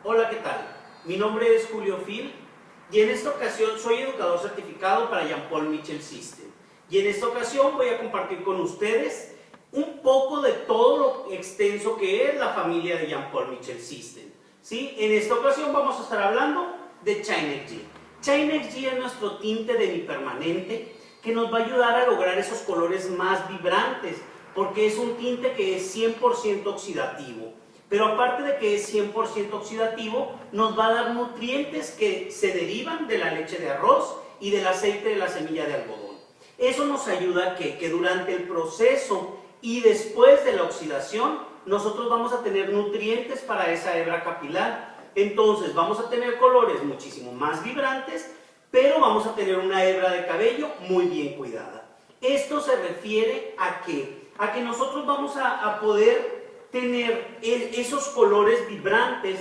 Hola, ¿qué tal? Mi nombre es Julio Phil y en esta ocasión soy educador certificado para Jean Paul Mitchell System. Y en esta ocasión voy a compartir con ustedes un poco de todo lo extenso que es la familia de Jean Paul Mitchell System. ¿Sí? En esta ocasión vamos a estar hablando de Chain-XG. Chain-XG es nuestro tinte demipermanente que nos va a ayudar a lograr esos colores más vibrantes, porque es un tinte que es 100% oxidativo. Pero aparte de que es 100% oxidativo, nos va a dar nutrientes que se derivan de la leche de arroz y del aceite de la semilla de algodón. Eso nos ayuda a que durante el proceso y después de la oxidación, nosotros vamos a tener nutrientes para esa hebra capilar. Entonces vamos a tener colores muchísimo más vibrantes, pero vamos a tener una hebra de cabello muy bien cuidada. Esto se refiere a que nosotros vamos a poder tener esos colores vibrantes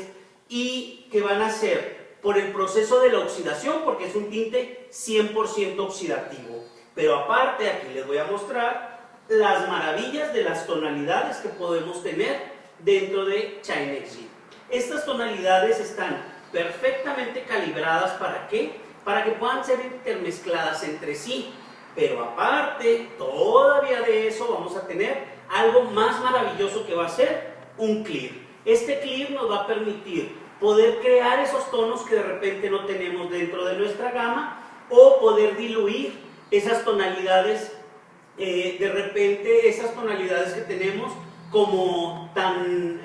y que van a ser por el proceso de la oxidación, porque es un tinte 100% oxidativo. Pero aparte, aquí les voy a mostrar las maravillas de las tonalidades que podemos tener dentro de Chain-XG. Estas tonalidades están perfectamente calibradas, ¿para qué? Para que puedan ser intermezcladas entre sí. Pero aparte, todavía de eso vamos a tener algo más maravilloso que va a ser un clear. Este clear nos va a permitir poder crear esos tonos que de repente no tenemos dentro de nuestra gama, o poder diluir esas tonalidades, de repente esas tonalidades que tenemos como tan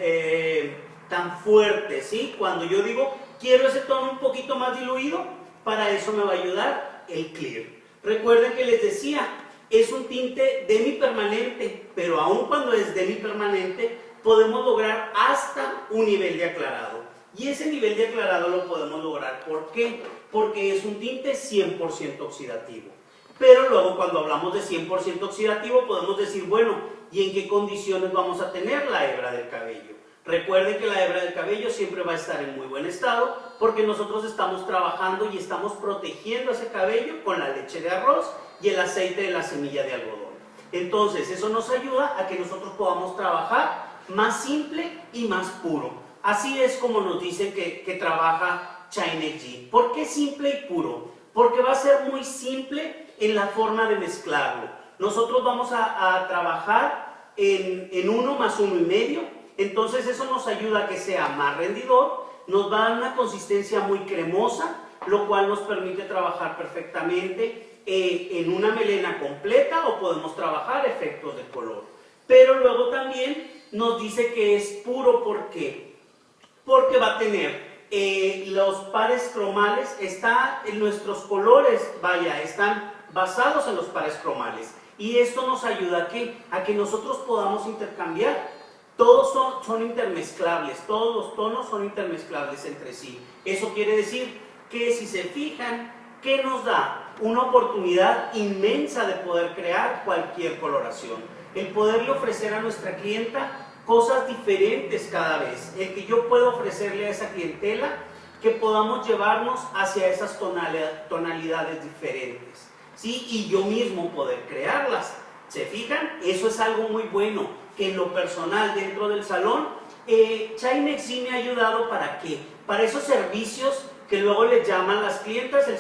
fuertes, ¿sí? Cuando yo digo quiero ese tono un poquito más diluido, para eso me va a ayudar el clear. Recuerden que les decía, es un tinte demipermanente, pero aun cuando es demipermanente, podemos lograr hasta un nivel de aclarado. Y ese nivel de aclarado lo podemos lograr, ¿por qué? Porque es un tinte 100% oxidativo. Pero luego cuando hablamos de 100% oxidativo, podemos decir, bueno, ¿y en qué condiciones vamos a tener la hebra del cabello? Recuerden que la hebra del cabello siempre va a estar en muy buen estado, porque nosotros estamos trabajando y estamos protegiendo ese cabello con la leche de arroz y el aceite de la semilla de algodón. Entonces eso nos ayuda a que nosotros podamos trabajar más simple y más puro. Así es como nos dicen que trabaja Chain-XG. ¿Por qué simple y puro? Porque va a ser muy simple en la forma de mezclarlo. Nosotros vamos a trabajar en 1 más 1,5. Entonces eso nos ayuda a que sea más rendidor, nos va a dar una consistencia muy cremosa, lo cual nos permite trabajar perfectamente en una melena completa, o podemos trabajar efectos de color. Pero luego también nos dice que es puro, ¿por qué? Porque va a tener los pares cromales, en nuestros colores, están basados en los pares cromales. Y esto nos ayuda a que nosotros podamos intercambiar. Todos son intermezclables, todos los tonos son intermezclables entre sí. Eso quiere decir que, si se fijan, que nos da una oportunidad inmensa de poder crear cualquier coloración. El poderle ofrecer a nuestra clienta cosas diferentes cada vez. El que yo pueda ofrecerle a esa clientela que podamos llevarnos hacia esas tonalidades diferentes, ¿sí? Y yo mismo poder crearlas. ¿Se fijan? Eso es algo muy bueno, que en lo personal dentro del salón, Chain-XG me ha ayudado. ¿Para qué? Para esos servicios que luego les llaman las clientas el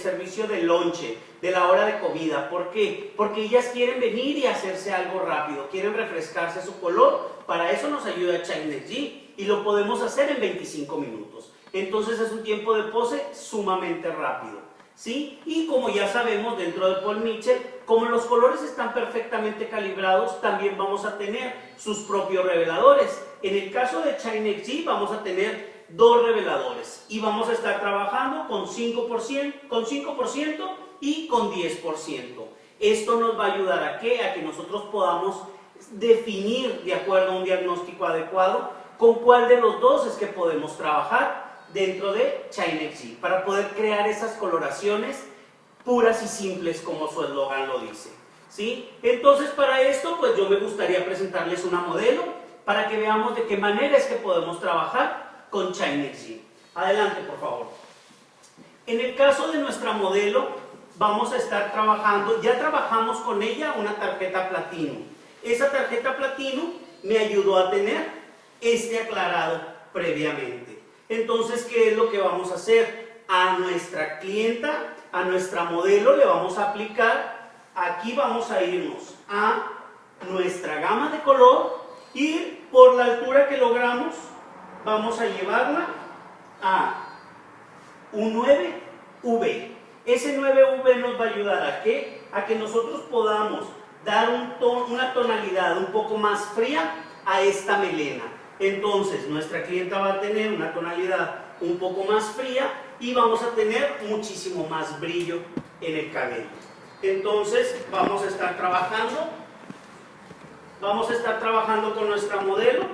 servicio de lonche, de la hora de comida. ¿Por qué? Porque ellas quieren venir y hacerse algo rápido, quieren refrescarse su color. Para eso nos ayuda Chain-XG y lo podemos hacer en 25 minutos. Entonces es un tiempo de pose sumamente rápido, ¿sí? Y como ya sabemos, dentro de Paul Mitchell, como los colores están perfectamente calibrados, también vamos a tener sus propios reveladores. En el caso de Chain-XG vamos a tener 2 reveladores y vamos a estar trabajando con 5% y con 10%. Esto nos va a ayudar a que nosotros podamos definir, de acuerdo a un diagnóstico adecuado, con cuál de los dos es que podemos trabajar dentro de Chain-XG, para poder crear esas coloraciones puras y simples, como su eslogan lo dice, ¿sí? Entonces, para esto, pues yo me gustaría presentarles una modelo para que veamos de qué manera es que podemos trabajar con Chain-XG. Adelante, por favor. En el caso de nuestra modelo, vamos a estar trabajando, ya trabajamos con ella una tarjeta Platinum. Esa tarjeta Platinum me ayudó a tener este aclarado previamente. Entonces, ¿qué es lo que vamos a hacer? A nuestra clienta, a nuestra modelo le vamos a aplicar, aquí vamos a irnos a nuestra gama de color y por la altura que logramos vamos a llevarla a un 9V. Ese 9V nos va a ayudar ¿a qué? A que nosotros podamos dar una tonalidad un poco más fría a esta melena. Entonces nuestra clienta va a tener una tonalidad un poco más fría y vamos a tener muchísimo más brillo en el cabello. Entonces vamos a estar trabajando con nuestra modelo,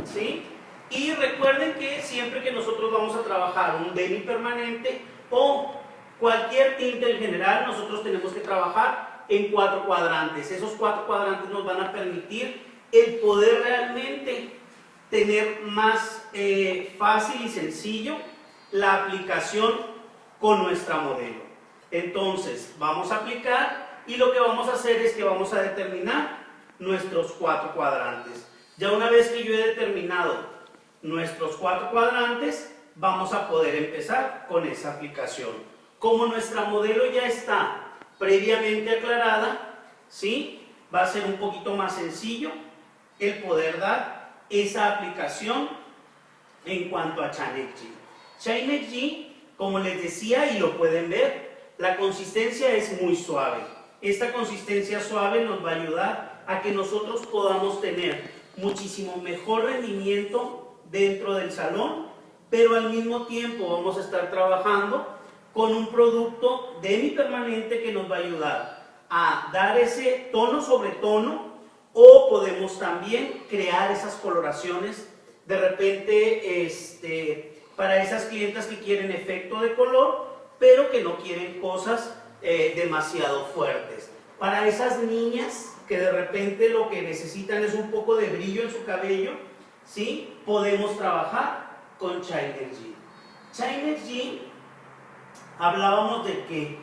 ¿sí? Y recuerden que siempre que nosotros vamos a trabajar un demi-permanente o cualquier tinte en general, nosotros tenemos que trabajar en 4 cuadrantes. Esos 4 cuadrantes nos van a permitir el poder realmente tener más fácil y sencillo la aplicación con nuestra modelo. Entonces vamos a aplicar y lo que vamos a hacer es que vamos a determinar nuestros 4 cuadrantes. Ya una vez que yo he determinado nuestros 4 cuadrantes, vamos a poder empezar con esa aplicación. Como nuestra modelo ya está previamente aclarada, ¿sí? Va a ser un poquito más sencillo el poder dar esa aplicación en cuanto a Chainexi. Chainexi, como les decía y lo pueden ver, la consistencia es muy suave. Esta consistencia suave nos va a ayudar a que nosotros podamos tener muchísimo mejor rendimiento dentro del salón, pero al mismo tiempo vamos a estar trabajando con un producto demi-permanente que nos va a ayudar a dar ese tono sobre tono, o podemos también crear esas coloraciones de repente para esas clientas que quieren efecto de color, pero que no quieren cosas demasiado fuertes. Para esas niñas que de repente lo que necesitan es un poco de brillo en su cabello, ¿sí? Podemos trabajar con Chainexi. Chainexi, hablábamos de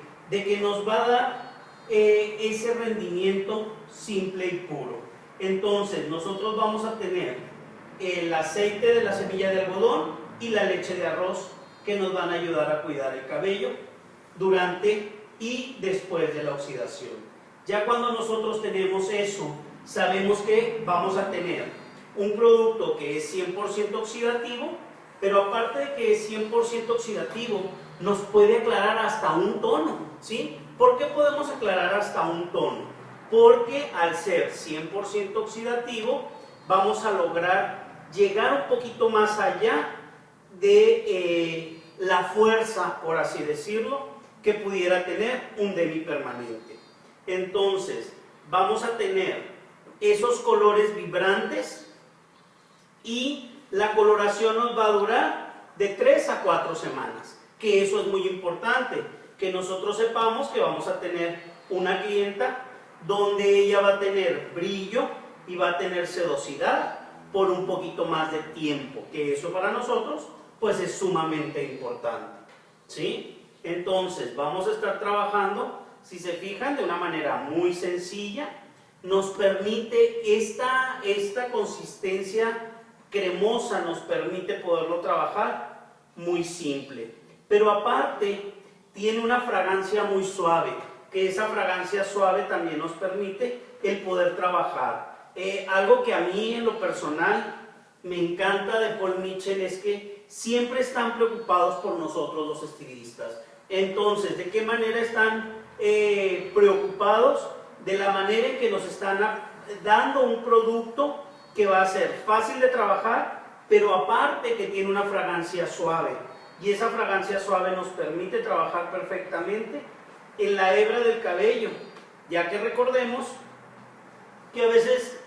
que nos va a dar ese rendimiento simple y puro. Entonces nosotros vamos a tener el aceite de la semilla de algodón y la leche de arroz que nos van a ayudar a cuidar el cabello durante y después de la oxidación. Ya cuando nosotros tenemos eso, sabemos que vamos a tener un producto que es 100% oxidativo, pero aparte de que es 100% oxidativo, nos puede aclarar hasta un tono, ¿sí? ¿Por qué podemos aclarar hasta un tono? Porque al ser 100% oxidativo, vamos a lograr llegar un poquito más allá de la fuerza, por así decirlo, que pudiera tener un demi-permanente. Entonces, vamos a tener esos colores vibrantes y la coloración nos va a durar de 3 a 4 semanas, que eso es muy importante, que nosotros sepamos que vamos a tener una clienta donde ella va a tener brillo y va a tener sedosidad por un poquito más de tiempo, que eso para nosotros pues es sumamente importante, ¿sí? Entonces vamos a estar trabajando, si se fijan, de una manera muy sencilla. Nos permite esta consistencia cremosa, nos permite poderlo trabajar muy simple, pero aparte tiene una fragancia muy suave, que esa fragancia suave también nos permite el poder trabajar. Algo que a mí en lo personal me encanta de Paul Mitchell es que siempre están preocupados por nosotros los estilistas. Entonces, ¿de qué manera están preocupados? De la manera en que nos están dando un producto que va a ser fácil de trabajar, pero aparte que tiene una fragancia suave. Y esa fragancia suave nos permite trabajar perfectamente en la hebra del cabello, ya que recordemos que a veces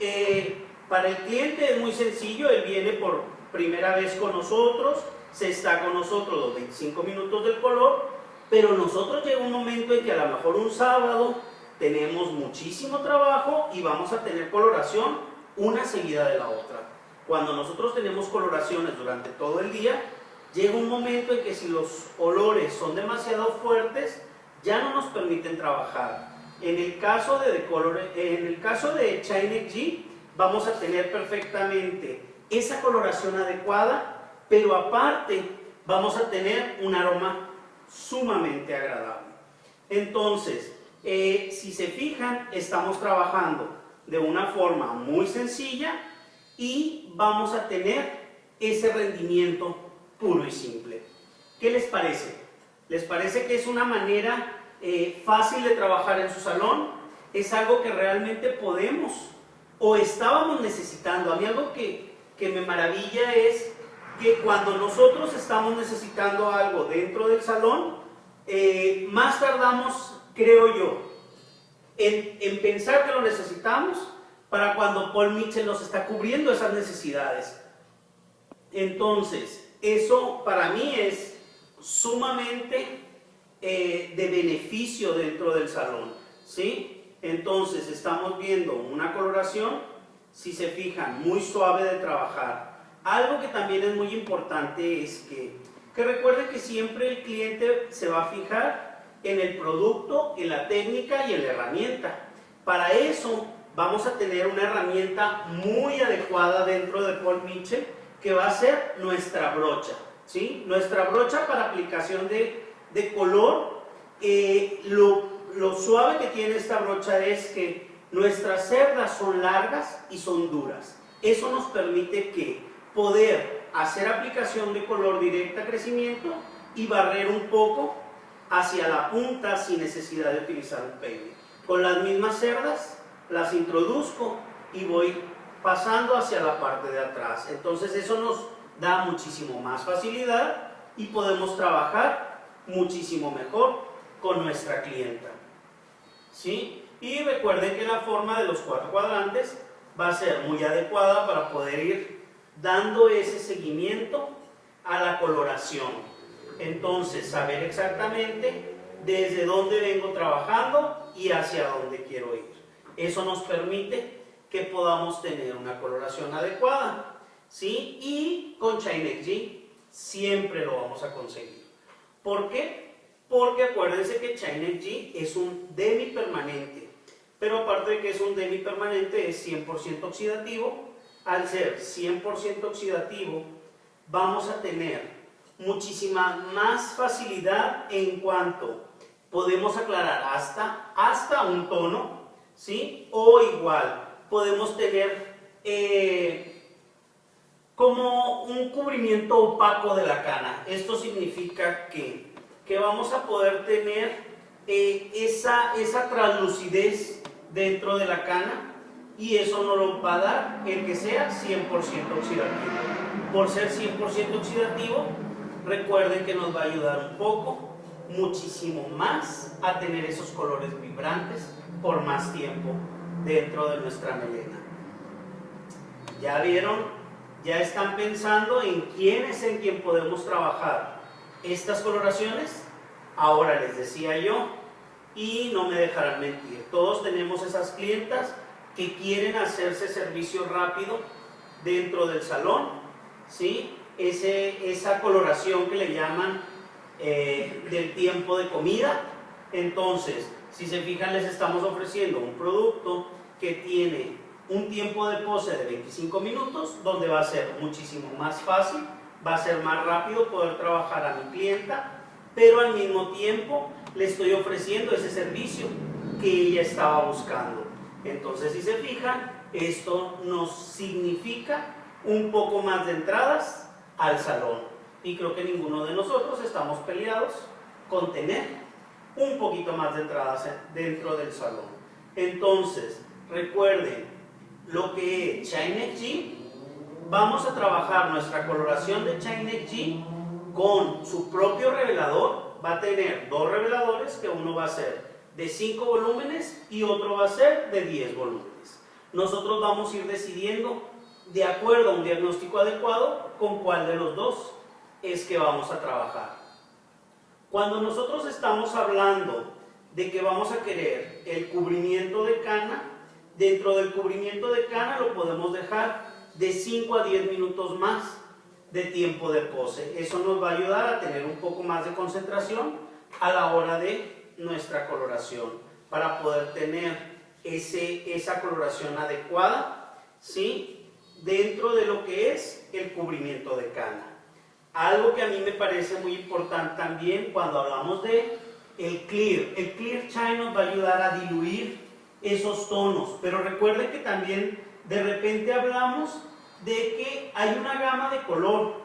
para el cliente es muy sencillo, él viene por primera vez con nosotros, se está con nosotros los 25 minutos del color, pero nosotros llega un momento en que a lo mejor un sábado tenemos muchísimo trabajo y vamos a tener coloración una seguida de la otra. Cuando nosotros tenemos coloraciones durante todo el día, llega un momento en que si los olores son demasiado fuertes, ya no nos permiten trabajar. En el caso de Chainexi, vamos a tener perfectamente esa coloración adecuada pero aparte vamos a tener un aroma sumamente agradable. Entonces, si se fijan, estamos trabajando de una forma muy sencilla y vamos a tener ese rendimiento puro y simple. ¿Qué les parece? ¿Les parece que es una manera fácil de trabajar en su salón? ¿Es algo que realmente podemos o estábamos necesitando? A mí algo que me maravilla es que cuando nosotros estamos necesitando algo dentro del salón, más tardamos, creo yo, en pensar que lo necesitamos para cuando Paul Mitchell nos está cubriendo esas necesidades. Entonces, eso para mí es sumamente de beneficio dentro del salón, ¿sí? Entonces, estamos viendo una coloración, si se fijan, muy suave de trabajar. Algo que también es muy importante es que recuerden que siempre el cliente se va a fijar en el producto, en la técnica y en la herramienta. Para eso vamos a tener una herramienta muy adecuada dentro de Paul Mitchell, que va a ser nuestra brocha, ¿sí? Nuestra brocha para aplicación de color. Lo suave que tiene esta brocha es que nuestras cerdas son largas y son duras. Eso nos permite que poder hacer aplicación de color directa a crecimiento y barrer un poco hacia la punta sin necesidad de utilizar un peine. Con las mismas cerdas las introduzco y voy pasando hacia la parte de atrás. Entonces eso nos da muchísimo más facilidad y podemos trabajar muchísimo mejor con nuestra clienta, ¿sí? Y recuerden que la forma de los 4 cuadrantes va a ser muy adecuada para poder ir dando ese seguimiento a la coloración. Entonces, saber exactamente desde dónde vengo trabajando y hacia dónde quiero ir. Eso nos permite que podamos tener una coloración adecuada, ¿sí? Y con Shine XG siempre lo vamos a conseguir. ¿Por qué? Porque acuérdense que Shine XG es un demipermanente, pero aparte de que es un demipermanente, es 100% oxidativo. Al ser 100% oxidativo, vamos a tener muchísima más facilidad en cuanto podemos aclarar hasta un tono, ¿sí? O igual, podemos tener como un cubrimiento opaco de la cana. Esto significa que vamos a poder tener esa translucidez dentro de la cana, y eso nos lo va a dar el que sea 100% oxidativo. Por ser 100% oxidativo, recuerden que nos va a ayudar un poco, muchísimo más, a tener esos colores vibrantes por más tiempo dentro de nuestra melena. ¿Ya vieron? ¿Ya están pensando en quién es en quien podemos trabajar estas coloraciones? Ahora les decía yo, y no me dejarán mentir, todos tenemos esas clientas que quieren hacerse servicio rápido dentro del salón, ¿sí? Esa coloración que le llaman del tiempo de comida. Entonces, si se fijan, les estamos ofreciendo un producto que tiene un tiempo de pose de 25 minutos, donde va a ser muchísimo más fácil, va a ser más rápido poder trabajar a mi clienta, pero al mismo tiempo le estoy ofreciendo ese servicio que ella estaba buscando. Entonces, si se fijan, esto nos significa un poco más de entradas al salón. Y creo que ninguno de nosotros estamos peleados con tener un poquito más de entradas dentro del salón. Entonces, recuerden lo que es Shine XG. Vamos a trabajar nuestra coloración de Shine XG con su propio revelador. Va a tener 2 reveladores, que uno va a ser de 5 volúmenes y otro va a ser de 10 volúmenes. Nosotros vamos a ir decidiendo, de acuerdo a un diagnóstico adecuado, con cuál de los dos es que vamos a trabajar. Cuando nosotros estamos hablando de que vamos a querer el cubrimiento de cana, dentro del cubrimiento de cana lo podemos dejar de 5 a 10 minutos más de tiempo de pose. Eso nos va a ayudar a tener un poco más de concentración a la hora de nuestra coloración, para poder tener esa coloración adecuada, ¿sí? Dentro de lo que es el cubrimiento de cana. Algo que a mí me parece muy importante también cuando hablamos de el clear shine nos va a ayudar a diluir esos tonos, pero recuerden que también de repente hablamos de que hay una gama de color,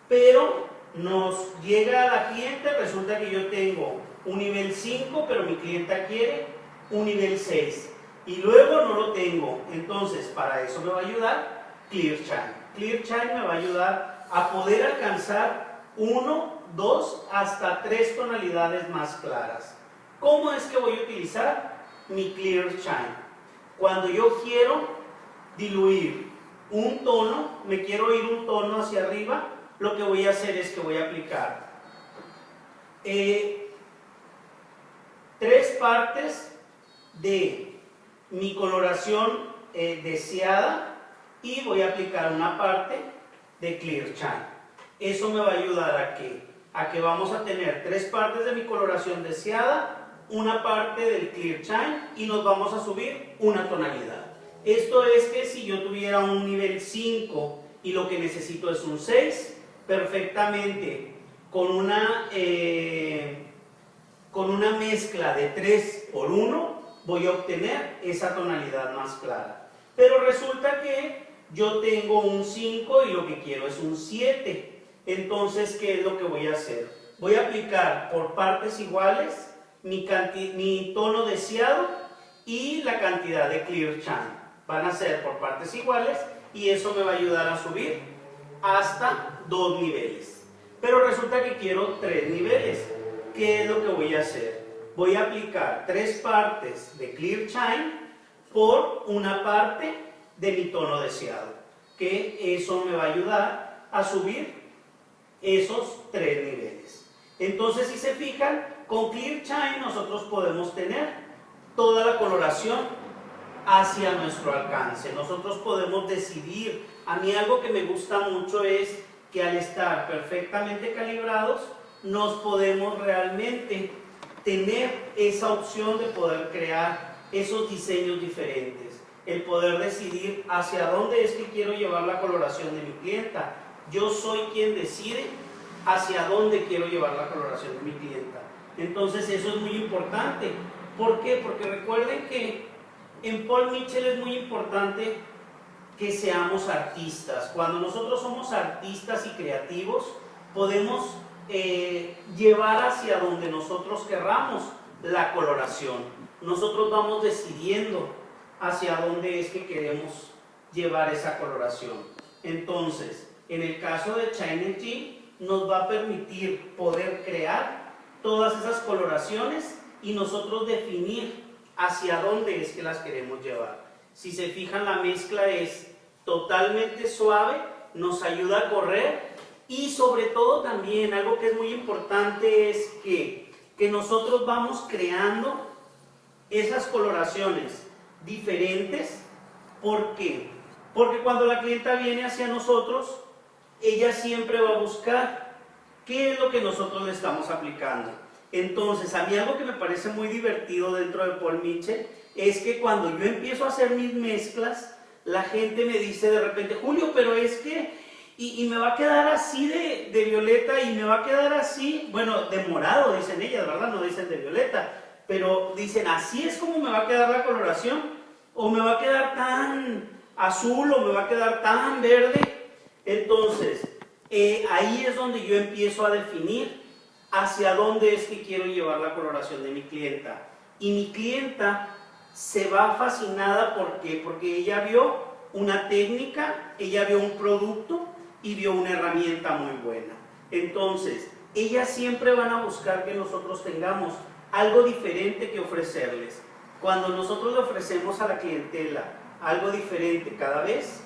pero nos llega a la cliente, resulta que yo tengo un nivel 5, pero mi clienta quiere un nivel 6 y luego no lo tengo. Entonces para eso me va a ayudar Clear Shine. Clear Shine me va a ayudar a poder alcanzar 1, 2 hasta 3 tonalidades más claras. ¿Cómo es que voy a utilizar mi Clear Shine? Cuando yo quiero diluir un tono, me quiero ir un tono hacia arriba, lo que voy a hacer es que voy a aplicar 3 partes de mi coloración deseada y voy a aplicar una parte de Clear Shine. Eso me va a ayudar a que vamos a tener 3 partes de mi coloración deseada, una parte del Clear Shine y nos vamos a subir una tonalidad. Esto es que si yo tuviera un nivel 5 y lo que necesito es un 6, perfectamente con una mezcla de 3 por 1 voy a obtener esa tonalidad más clara. Pero resulta que yo tengo un 5 y lo que quiero es un 7. Entonces, ¿qué es lo que voy a hacer? Voy a aplicar por partes iguales mi tono deseado y la cantidad de Clear Shine. Van a ser por partes iguales y eso me va a ayudar a subir hasta 2 niveles. Pero resulta que quiero 3 niveles. ¿Qué es lo que voy a hacer? Voy a aplicar 3 partes de Clear Shine por una parte de mi tono deseado. Que eso me va a ayudar a subir esos 3 niveles. Entonces, si se fijan, con Clear Shine nosotros podemos tener toda la coloración hacia nuestro alcance. Nosotros podemos decidir. A mí algo que me gusta mucho es que al estar perfectamente calibrados nos podemos realmente tener esa opción de poder crear esos diseños diferentes, el poder decidir hacia dónde es que quiero llevar la coloración de mi clienta. Yo soy quien decide hacia dónde quiero llevar la coloración de mi clienta. Entonces eso es muy importante. ¿Por qué? Porque recuerden que en Paul Mitchell es muy importante que seamos artistas. Cuando nosotros somos artistas y creativos, podemos llevar hacia donde nosotros querramos la coloración. Nosotros vamos decidiendo hacia dónde es que queremos llevar esa coloración. Entonces, en el caso de Shine nos va a permitir poder crear todas esas coloraciones y nosotros definir hacia dónde es que las queremos llevar. Si se fijan, la mezcla es totalmente suave, nos ayuda a correr y sobre todo también algo que es muy importante es que nosotros vamos creando esas coloraciones diferentes. ¿Por qué? Porque cuando la clienta viene hacia nosotros, ella siempre va a buscar qué es lo que nosotros le estamos aplicando. Entonces, a mí algo que me parece muy divertido dentro de Paul Mitchell es que cuando yo empiezo a hacer mis mezclas, la gente me dice de repente, Julio, pero es que, y me va a quedar así de violeta y me va a quedar así, bueno, de morado, dicen ellas, ¿verdad? No dicen de violeta, pero dicen, así es como me va a quedar la coloración, o me va a quedar tan azul, o me va a quedar tan verde. Entonces, ahí es donde yo empiezo a definir hacia dónde es que quiero llevar la coloración de mi clienta. Y mi clienta se va fascinada, ¿por qué? Porque ella vio una técnica, ella vio un producto y vio una herramienta muy buena. Entonces, ellas siempre van a buscar que nosotros tengamos algo diferente que ofrecerles. Cuando nosotros le ofrecemos a la clientela algo diferente cada vez,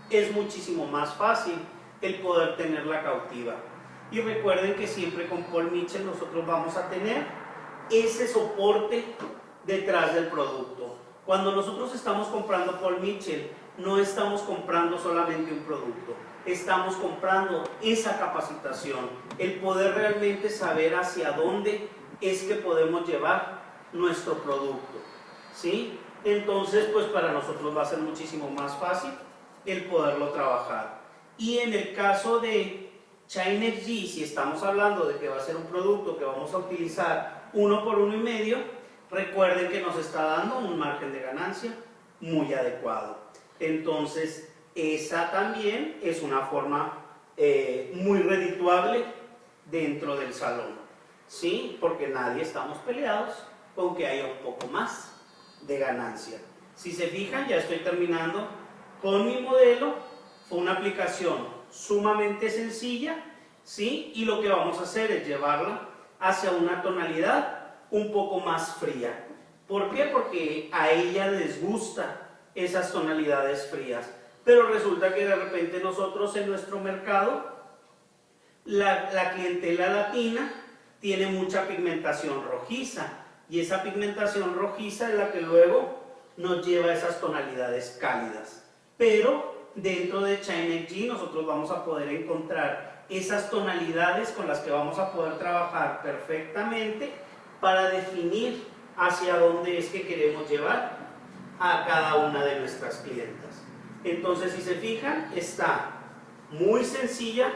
es muchísimo más fácil el poder tenerla cautiva. Y recuerden que siempre con Paul Mitchell nosotros vamos a tener ese soporte detrás del producto. Cuando nosotros estamos comprando Paul Mitchell, no estamos comprando solamente un producto, estamos comprando esa capacitación, el poder realmente saber hacia dónde es que podemos llevar nuestro producto, ¿sí? Entonces, pues para nosotros va a ser muchísimo más fácil el poderlo trabajar. Y en el caso de Chinergy, si estamos hablando de que va a ser un producto que vamos a utilizar 1 por 1,5, recuerden que nos está dando un margen de ganancia muy adecuado. Entonces, esa también es una forma muy redituable dentro del salón, ¿sí? Porque nadie estamos peleados con que haya un poco más de ganancia. Si se fijan, ya estoy terminando con mi modelo. Fue una aplicación sumamente sencilla, ¿sí? Y lo que vamos a hacer es llevarla hacia una tonalidad un poco más fría. ¿Por qué? Porque a ella les gusta esas tonalidades frías. Pero resulta que de repente nosotros en nuestro mercado, la clientela latina tiene mucha pigmentación rojiza. Y esa pigmentación rojiza es la que luego nos lleva a esas tonalidades cálidas. Pero dentro de Chinergy nosotros vamos a poder encontrar esas tonalidades con las que vamos a poder trabajar perfectamente para definir hacia dónde es que queremos llevar a cada una de nuestras clientas. Entonces, si se fijan, está muy sencilla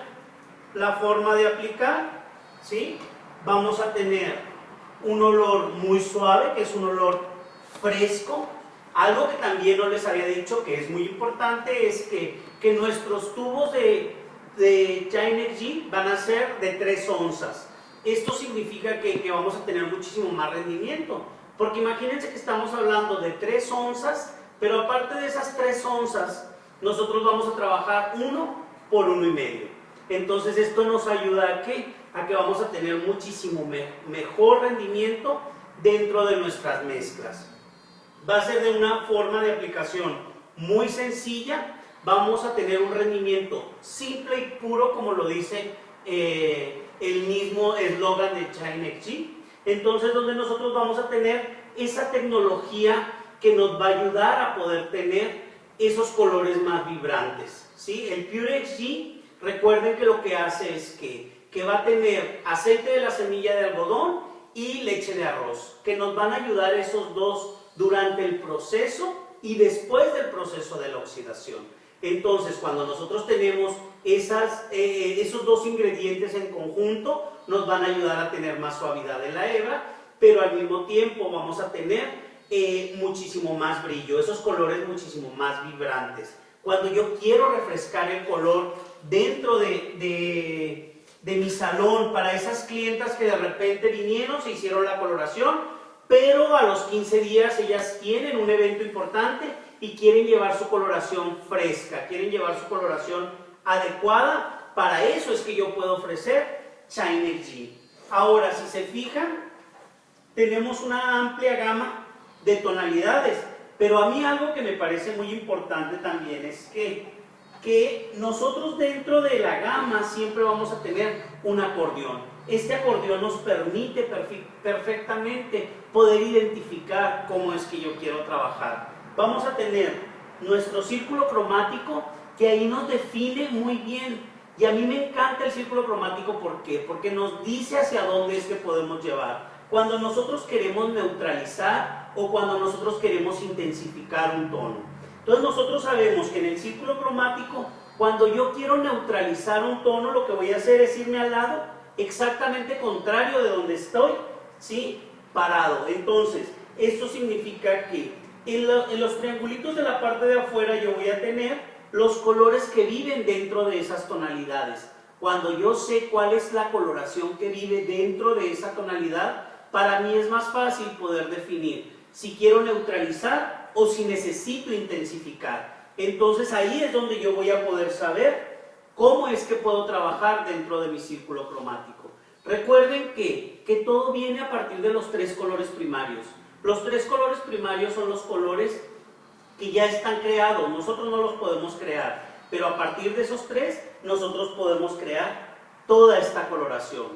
la forma de aplicar, ¿sí? Vamos a tener un olor muy suave, que es un olor fresco. Algo que también no les había dicho que es muy importante es que nuestros tubos de Chinergy van a ser de 3 onzas. Esto significa que vamos a tener muchísimo más rendimiento, porque imagínense que estamos hablando de 3 onzas, pero aparte de esas 3 onzas, nosotros vamos a trabajar 1 por 1,5. Entonces esto nos ayuda a que vamos a tener muchísimo mejor rendimiento dentro de nuestras mezclas. Va a ser de una forma de aplicación muy sencilla. Vamos a tener un rendimiento simple y puro, como lo dice el mismo eslogan de Chinergy. Entonces, donde nosotros vamos a tener esa tecnología que nos va a ayudar a poder tener esos colores más vibrantes, ¿sí? El Pure XG, recuerden que lo que hace es que va a tener aceite de la semilla de algodón y leche de arroz, que nos van a ayudar esos dos durante el proceso y después del proceso de la oxidación. Entonces, cuando nosotros tenemos esos dos ingredientes en conjunto, nos van a ayudar a tener más suavidad en la hebra, pero al mismo tiempo vamos a tener muchísimo más brillo, esos colores muchísimo más vibrantes. Cuando yo quiero refrescar el color dentro de mi salón para esas clientas que de repente vinieron, se hicieron la coloración, pero a los 15 días ellas tienen un evento importante y quieren llevar su coloración fresca, quieren llevar su coloración adecuada. Para eso es que yo puedo ofrecer Chinergy. Ahora, si se fijan, tenemos una amplia gama de tonalidades, pero a mí algo que me parece muy importante también es que nosotros dentro de la gama siempre vamos a tener un acordeón. Este acordeón nos permite perfectamente poder identificar cómo es que yo quiero trabajar. Vamos a tener nuestro círculo cromático que ahí nos define muy bien. Y a mí me encanta el círculo cromático, ¿por qué? Porque nos dice hacia dónde es que podemos llevar. Cuando nosotros queremos neutralizar o cuando nosotros queremos intensificar un tono. Entonces nosotros sabemos que en el círculo cromático, cuando yo quiero neutralizar un tono, lo que voy a hacer es irme al lado exactamente contrario de donde estoy, ¿sí? Parado. Entonces, esto significa que en los triangulitos de la parte de afuera yo voy a tener los colores que viven dentro de esas tonalidades. Cuando yo sé cuál es la coloración que vive dentro de esa tonalidad, para mí es más fácil poder definir si quiero neutralizar o si necesito intensificar. Entonces ahí es donde yo voy a poder saber cómo es que puedo trabajar dentro de mi círculo cromático. Recuerden que todo viene a partir de los 3 colores primarios. Los 3 colores primarios son los colores que ya están creados, nosotros no los podemos crear, pero a partir de esos 3 nosotros podemos crear toda esta coloración.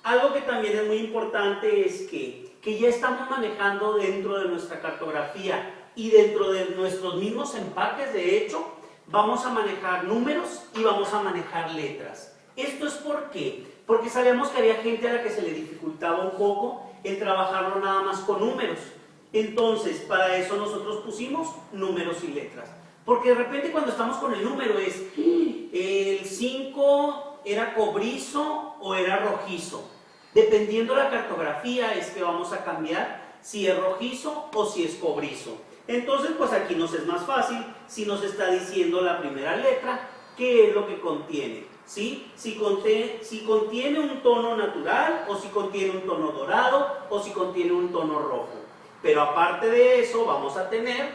Algo que también es muy importante es que ya estamos manejando dentro de nuestra cartografía y dentro de nuestros mismos empaques, de hecho, vamos a manejar números y vamos a manejar letras. ¿Esto es por qué? Porque sabemos que había gente a la que se le dificultaba un poco el trabajarlo nada más con números. Entonces, para eso nosotros pusimos números y letras. Porque de repente cuando estamos con el número es, el 5 era cobrizo o era rojizo. Dependiendo de la cartografía es que vamos a cambiar si es rojizo o si es cobrizo. Entonces, pues aquí nos es más fácil si nos está diciendo la primera letra qué es lo que contiene, ¿sí? Si contiene un tono natural o si contiene un tono dorado o si contiene un tono rojo. Pero aparte de eso vamos a tener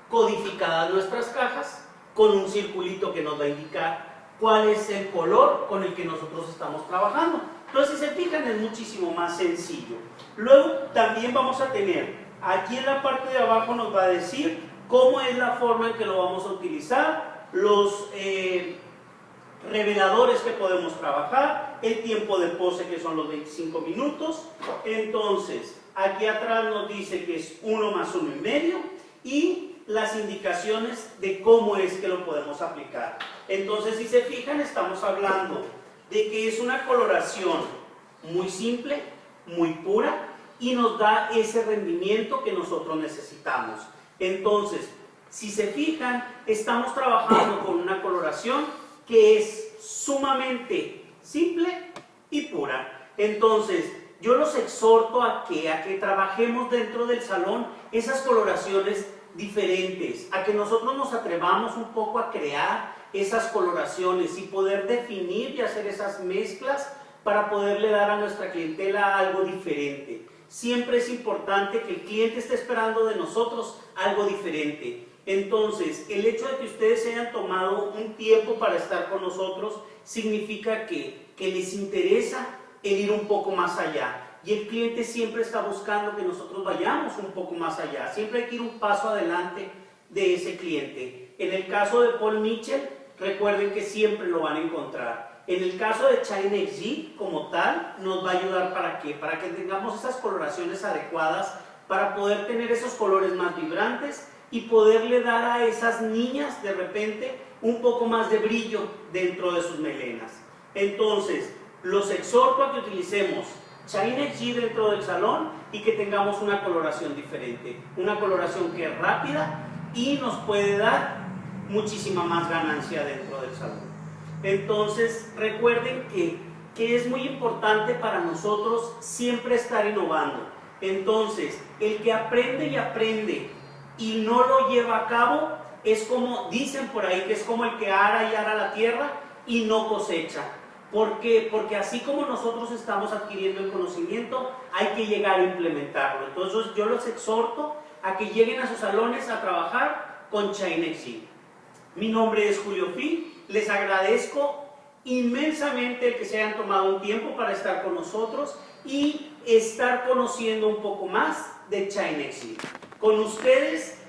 codificadas nuestras cajas con un circulito que nos va a indicar cuál es el color con el que nosotros estamos trabajando. Entonces, si se fijan, es muchísimo más sencillo. Luego también vamos a tener, aquí en la parte de abajo nos va a decir cómo es la forma en que lo vamos a utilizar, los reveladores que podemos trabajar, el tiempo de pose que son los 25 minutos. Entonces, aquí atrás nos dice que es 1 más 1,5 y las indicaciones de cómo es que lo podemos aplicar. Entonces, si se fijan, estamos hablando de que es una coloración muy simple, muy pura y nos da ese rendimiento que nosotros necesitamos. Entonces, si se fijan, estamos trabajando con una coloración que es sumamente simple y pura. Entonces, yo los exhorto a que trabajemos dentro del salón esas coloraciones diferentes, a que nosotros nos atrevamos un poco a crear esas coloraciones y poder definir y hacer esas mezclas para poderle dar a nuestra clientela algo diferente. Siempre es importante que el cliente esté esperando de nosotros algo diferente. Entonces, el hecho de que ustedes se hayan tomado un tiempo para estar con nosotros significa que les interesa el ir un poco más allá. Y el cliente siempre está buscando que nosotros vayamos un poco más allá. Siempre hay que ir un paso adelante de ese cliente. En el caso de Paul Mitchell, recuerden que siempre lo van a encontrar. En el caso de Shine-XG, como tal, nos va a ayudar ¿para qué? Para que tengamos esas coloraciones adecuadas, para poder tener esos colores más vibrantes y poderle dar a esas niñas de repente un poco más de brillo dentro de sus melenas. Entonces, los exhorto a que utilicemos Shine-XG dentro del salón y que tengamos una coloración diferente, una coloración que es rápida y nos puede dar muchísima más ganancia dentro del salón. Entonces, recuerden que es muy importante para nosotros siempre estar innovando. Entonces, el que aprende y aprende y no lo lleva a cabo es como, dicen por ahí, que es como el que ara y ara la tierra y no cosecha. ¿Por qué? Porque así como nosotros estamos adquiriendo el conocimiento, hay que llegar a implementarlo. Entonces, yo los exhorto a que lleguen a sus salones a trabajar con Shine-XG. Mi nombre es Julio Fi. Les agradezco inmensamente el que se hayan tomado un tiempo para estar con nosotros y estar conociendo un poco más de Shine-XG. Con ustedes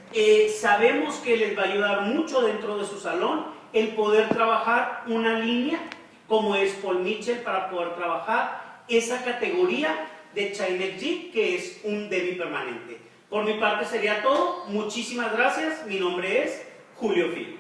sabemos que les va a ayudar mucho dentro de su salón el poder trabajar una línea como es Paul Mitchell para poder trabajar esa categoría de Shine-XG que es un demi-permanente. Por mi parte sería todo. Muchísimas gracias. Mi nombre es Julio Fi.